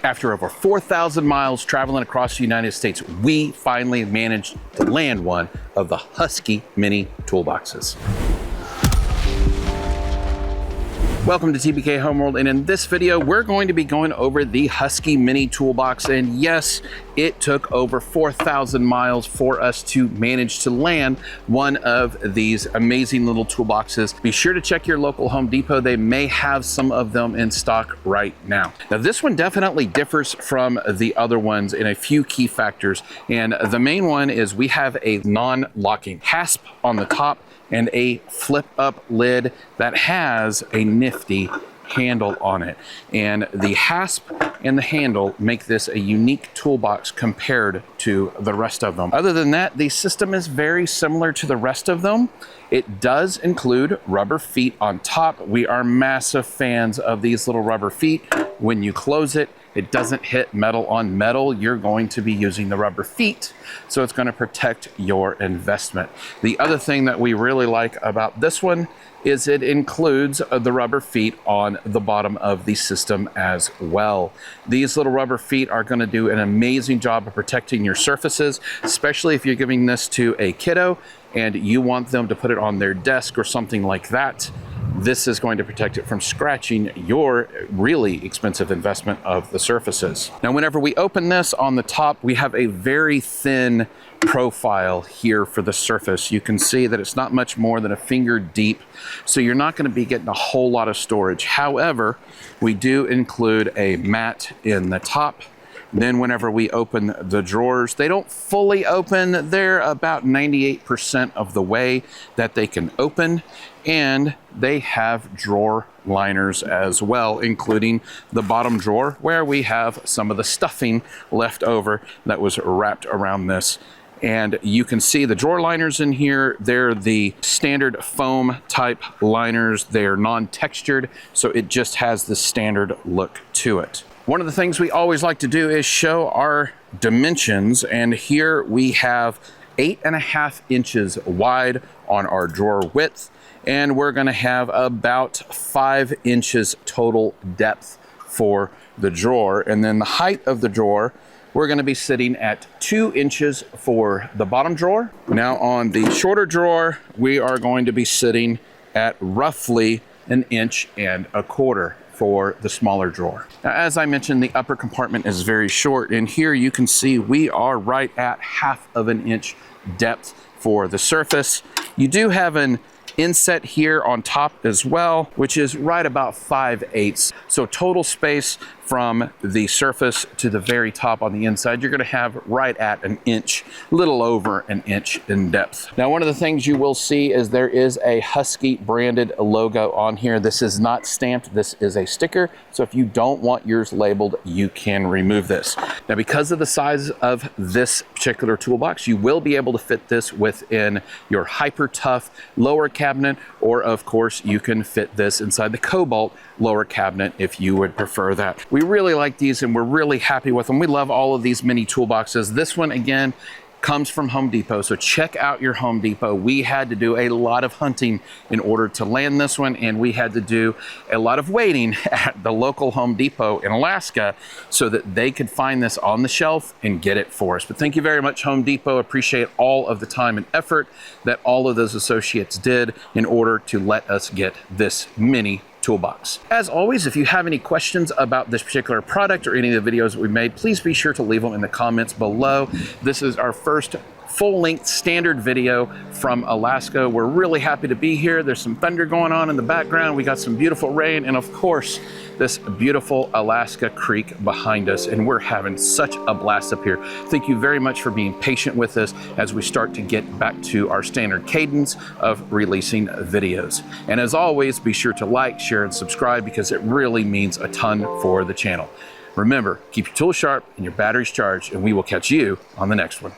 After over 4,000 miles traveling across the United States, we finally managed to land one of the Husky Mini Toolboxes. Welcome to TBK Homeworld, and in this video, we're going to be going over the Husky Mini Toolbox. And yes, it took over 4,000 miles for us to manage to land one of these amazing little toolboxes. Be sure to check your local Home Depot. They may have some of them in stock right now. Now, this one definitely differs from the other ones in a few key factors. And the main one is we have a non-locking hasp on the top and a flip up lid that has a nifty handle on it. And the hasp and the handle make this a unique toolbox compared to the rest of them. Other than that, the system is very similar to the rest of them. It does include rubber feet on top. We are massive fans of these little rubber feet. When you close it, it doesn't hit metal on metal. You're going to be using the rubber feet, so it's going to protect your investment. The other thing that we really like about this one is it includes the rubber feet on the bottom of the system as well. These little rubber feet are going to do an amazing job of protecting your surfaces, especially if you're giving this to a kiddo and you want them to put it on their desk or something like that. This is going to protect it from scratching your really expensive investment of the surfaces. Now, whenever we open this on the top, we have a very thin profile here for the surface. You can see that it's not much more than a finger deep, so you're not going to be getting a whole lot of storage. However, we do include a mat in the top. Then whenever we open the drawers, they don't fully open. They're about 98% of the way that they can open. And they have drawer liners as well, including the bottom drawer where we have some of the stuffing left over that was wrapped around this. And you can see the drawer liners in here. They're the standard foam type liners. They're non-textured, so it just has the standard look to it. One of the things we always like to do is show our dimensions, and here we have 8.5 inches wide on our drawer width, and we're going to have about 5 inches total depth for the drawer. And then the height of the drawer, we're going to be sitting at 2 inches for the bottom drawer. Now on the shorter drawer, we are going to be sitting at roughly 1.25 inches for the smaller drawer. Now, as I mentioned, the upper compartment is very short, and here you can see we are right at 1/2 inch depth for the surface. You do have an inset here on top as well, which is right about 5/8. So total space from the surface to the very top on the inside, you're gonna have right at 1 inch, little over 1 inch in depth. Now, one of the things you will see is there is a Husky branded logo on here. This is not stamped, this is a sticker. So if you don't want yours labeled, you can remove this. Now, because of the size of this particular toolbox, you will be able to fit this within your Hyper Tough lower cabinet, or of course, you can fit this inside the Kobalt lower cabinet if you would prefer that. We really like these and we're really happy with them. We love all of these mini toolboxes. This one, again, comes from Home Depot, so check out your Home Depot. We had to do a lot of hunting in order to land this one, and we had to do a lot of waiting at the local Home Depot in Alaska so that they could find this on the shelf and get it for us. But thank you very much, Home Depot. Appreciate all of the time and effort that all of those associates did in order to let us get this mini toolbox. As always, if you have any questions about this particular product or any of the videos that we made, please be sure to leave them in the comments below. This is our first full-length standard video from Alaska. We're really happy to be here. There's some thunder going on in the background. We got some beautiful rain, and of course, this beautiful Alaska Creek behind us, and we're having such a blast up here. Thank you very much for being patient with us as we start to get back to our standard cadence of releasing videos. And as always, be sure to like, share, and subscribe because it really means a ton for the channel. Remember, keep your tools sharp and your batteries charged, and we will catch you on the next one.